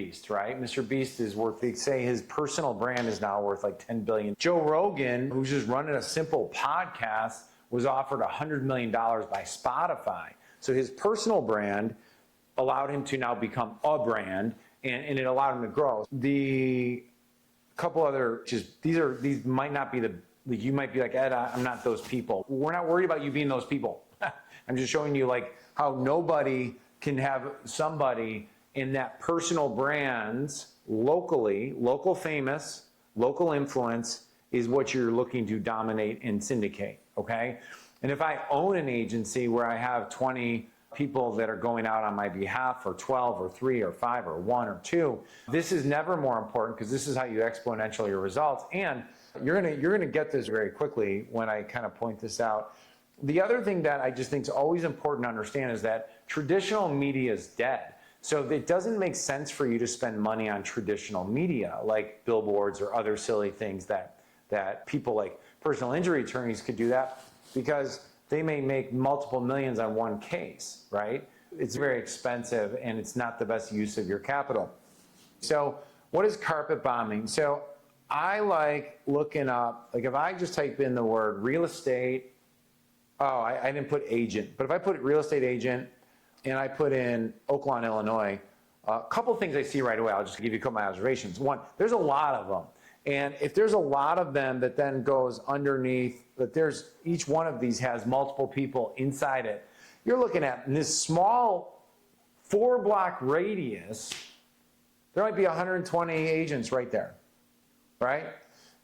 Beast, right? Mr. Beast is worth, they say his personal brand is now worth like 10 billion. Joe Rogan, who's just running a simple podcast, was offered $100 million by Spotify. So his personal brand allowed him to now become a brand, and it allowed him to grow. The couple other, these might not be you might be like, Ed, I'm not those people. We're not worried about you being those people. I'm just showing you like how nobody can have somebody in that personal brands locally, local famous, local influence is what you're looking to dominate and syndicate, okay? And if I own an agency where I have 20 people that are going out on my behalf, or 12 or 3 or 5 or 1 or 2, this is never more important because this is how you exponential your results. And you're gonna get this very quickly when I kind of point this out. The other thing that I just think is always important to understand is that traditional media is dead. So it doesn't make sense for you to spend money on traditional media like billboards or other silly things that people like personal injury attorneys could do that, because they may make multiple millions on one case, right? It's very expensive and it's not the best use of your capital. So what is carpet bombing? So I like looking up, like if I just type in the word real estate, I didn't put agent, but if I put real estate agent and I put in Oak Lawn, Illinois, a couple things I see right away. I'll just give you a couple of my observations. One, there's a lot of them. And if there's a lot of them that then goes underneath, that there's each one of these has multiple people inside it, you're looking at in this small 4-block radius, there might be 120 agents right there, right?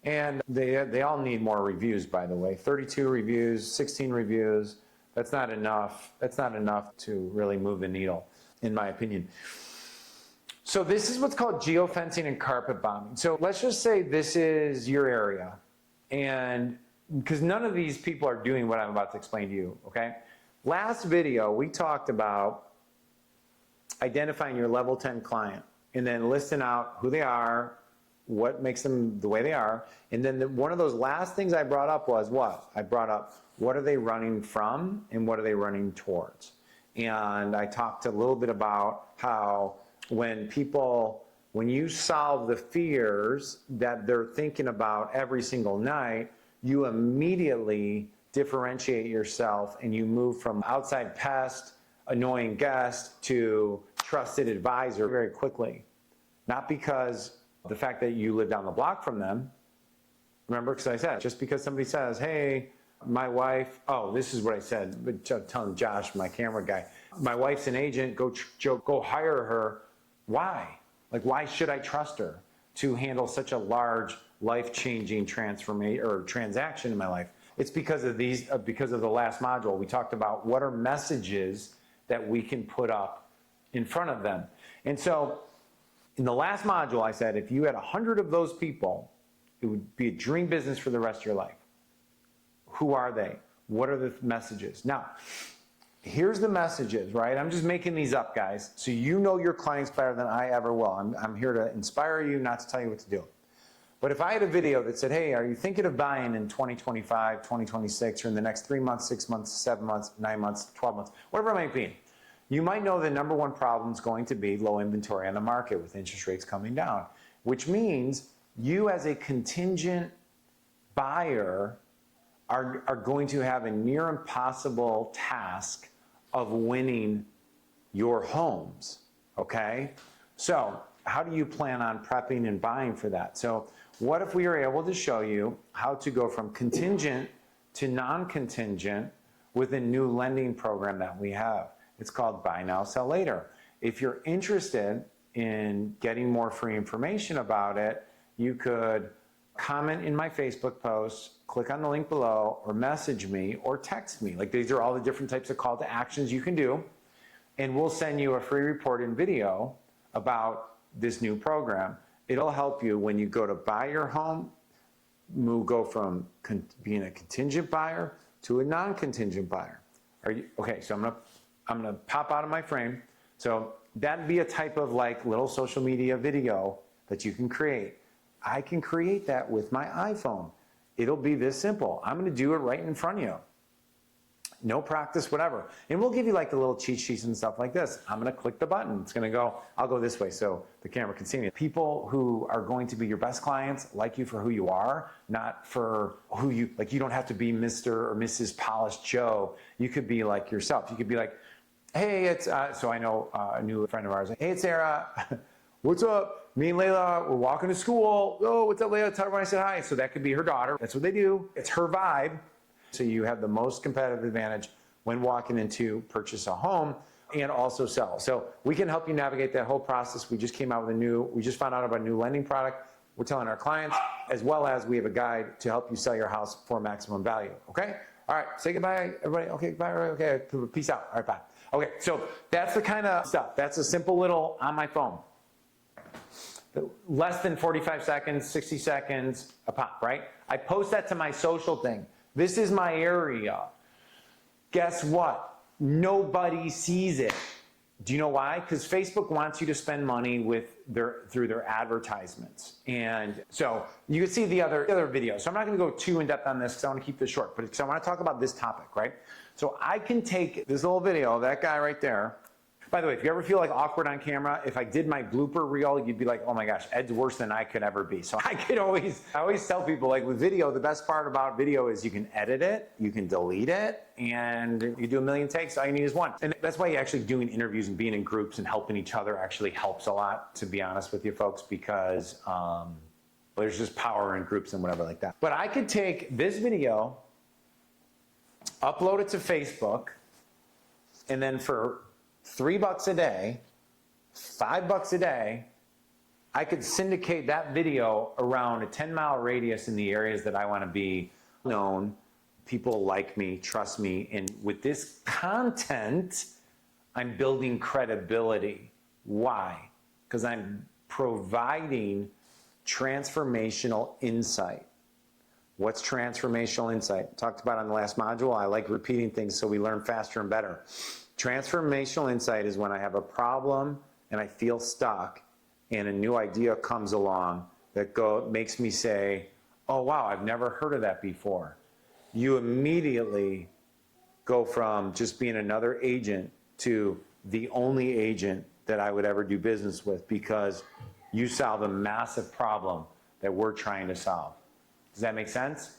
And they all need more reviews, by the way. 32 reviews, 16 reviews. That's not enough. That's not enough to really move the needle, in my opinion. So this is what's called geofencing and carpet bombing. So let's just say this is your area, and because none of these people are doing what I'm about to explain to you, okay? Last video, we talked about identifying your level 10 client and then listing out who they are, what makes them the way they are. And then one of those last things I brought up was what? I brought up what are they running from and what are they running towards. And I talked a little bit about how when you solve the fears that they're thinking about every single night, you immediately differentiate yourself and you move from outside pest, annoying guest to trusted advisor very quickly. Not because the fact that you live down the block from them. Remember, because I said, just because somebody says, hey, my wife, this is what I said, but telling Josh, my camera guy, my wife's an agent, go hire her. Why? Like, why should I trust her to handle such a large, life-changing transformation or transaction in my life? It's because of because of the last module. We talked about what are messages that we can put up in front of them. And so in the last module, I said, if you had 100 of those people, it would be a dream business for the rest of your life. Who are they? What are the messages? Now, here's the messages, right? I'm just making these up, guys, so you know your clients better than I ever will. I'm here to inspire you, not to tell you what to do. But if I had a video that said, hey, are you thinking of buying in 2025, 2026, or in the next 3 months, 6 months, 7 months, 9 months, 12 months, whatever it might be, you might know the number one problem is going to be low inventory on the market with interest rates coming down, which means you as a contingent buyer are going to have a near impossible task of winning your homes, okay? So how do you plan on prepping and buying for that? So what if we were able to show you how to go from contingent to non-contingent with a new lending program that we have? It's called Buy Now, Sell Later. If you're interested in getting more free information about it, you could comment in my Facebook post, click on the link below, or message me or text me. Like, these are all the different types of call to actions you can do. And we'll send you a free report and video about this new program. It'll help you when you go to buy your home, go from being a contingent buyer to a non-contingent buyer. Okay, so I'm gonna pop out of my frame. So that'd be a type of like little social media video that you can create. I can create that with my iPhone. It'll be this simple. I'm gonna do it right in front of you. No practice, whatever. And we'll give you like the little cheat sheets and stuff like this. I'm gonna click the button. It's gonna go, I'll go this way so the camera can see me. People who are going to be your best clients like you for who you are, not for who you, like you don't have to be Mr. or Mrs. Polished Joe. You could be like yourself. You could be like, hey, it's, so I know a new friend of ours, hey, it's Sarah. What's up? Me and Layla, we're walking to school. Oh, what's up, Layla? Tell everyone I said hi. So that could be her daughter. That's what they do. It's her vibe. So you have the most competitive advantage when walking into purchase a home and also sell. So we can help you navigate that whole process. We just came out with we just found out about a new lending product. We're telling our clients, as well as we have a guide to help you sell your house for maximum value. Okay? All right, say goodbye, everybody. Okay, goodbye, everybody. Okay, peace out. All right, bye. Okay, so that's the kind of stuff. That's a simple little on my phone. Less than 45 seconds, 60 seconds a pop, right? I post that to my social thing. This is my area. Guess what? Nobody sees it. Do you know why? Because Facebook wants you to spend money through their advertisements. And so you can see the other video. So I'm not going to go too in depth on this because I want to keep this short, but because I want to talk about this topic, right? So I can take this little video of that guy right there. By the way, if you ever feel like awkward on camera, if I did my blooper reel, you'd be like, oh my gosh, Ed's worse than I could ever be. So I always tell people, like with video, the best part about video is you can edit it, you can delete it, and you do a million takes, all you need is one. And that's why actually doing interviews and being in groups and helping each other actually helps a lot, to be honest with you folks, because there's just power in groups and whatever like that. But I could take this video, upload it to Facebook, and then for $3 a day, $5 a day, I could syndicate that video around a 10-mile radius in the areas that I want to be known. People like me, trust me, and with this content, I'm building credibility. Why? Because I'm providing transformational insight. What's transformational insight? Talked about on the last module. I like repeating things so we learn faster and better. Transformational insight is when I have a problem and I feel stuck and a new idea comes along that makes me say, oh wow, I've never heard of that before. You immediately go from just being another agent to the only agent that I would ever do business with, because you solve a massive problem that we're trying to solve. Does that make sense?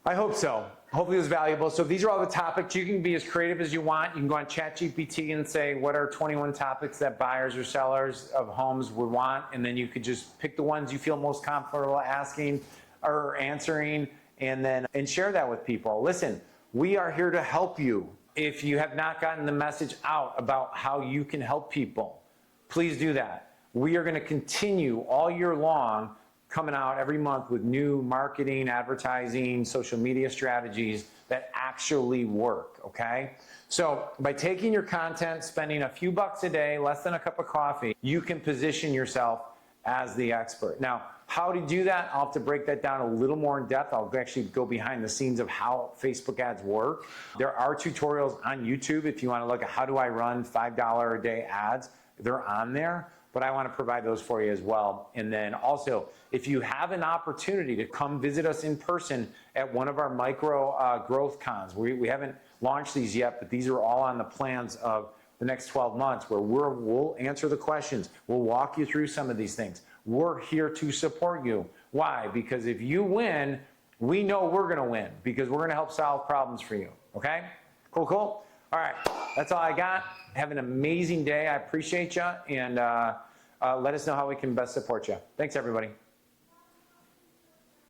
I hope so. Hopefully it was valuable. So these are all the topics. You can be as creative as you want. You can go on ChatGPT and say, what are 21 topics that buyers or sellers of homes would want? And then you could just pick the ones you feel most comfortable asking or answering, and share that with people. Listen, we are here to help you. If you have not gotten the message out about how you can help people, please do that. We are going to continue all year long coming out every month with new marketing, advertising, social media strategies that actually work, okay? So by taking your content, spending a few bucks a day, less than a cup of coffee, you can position yourself as the expert. Now, how to do that, I'll have to break that down a little more in depth. I'll actually go behind the scenes of how Facebook ads work. There are tutorials on YouTube if you want to look at how do I run $5 a day ads. They're on there, but I want to provide those for you as well. And then also, if you have an opportunity to come visit us in person at one of our micro growth cons, we haven't launched these yet, but these are all on the plans of the next 12 months where we'll answer the questions. We'll walk you through some of these things. We're here to support you. Why? Because if you win, we know we're going to win, because we're going to help solve problems for you. Okay? Cool, cool. All right. That's all I got. Have an amazing day. I appreciate you. And let us know how we can best support you. Thanks, everybody.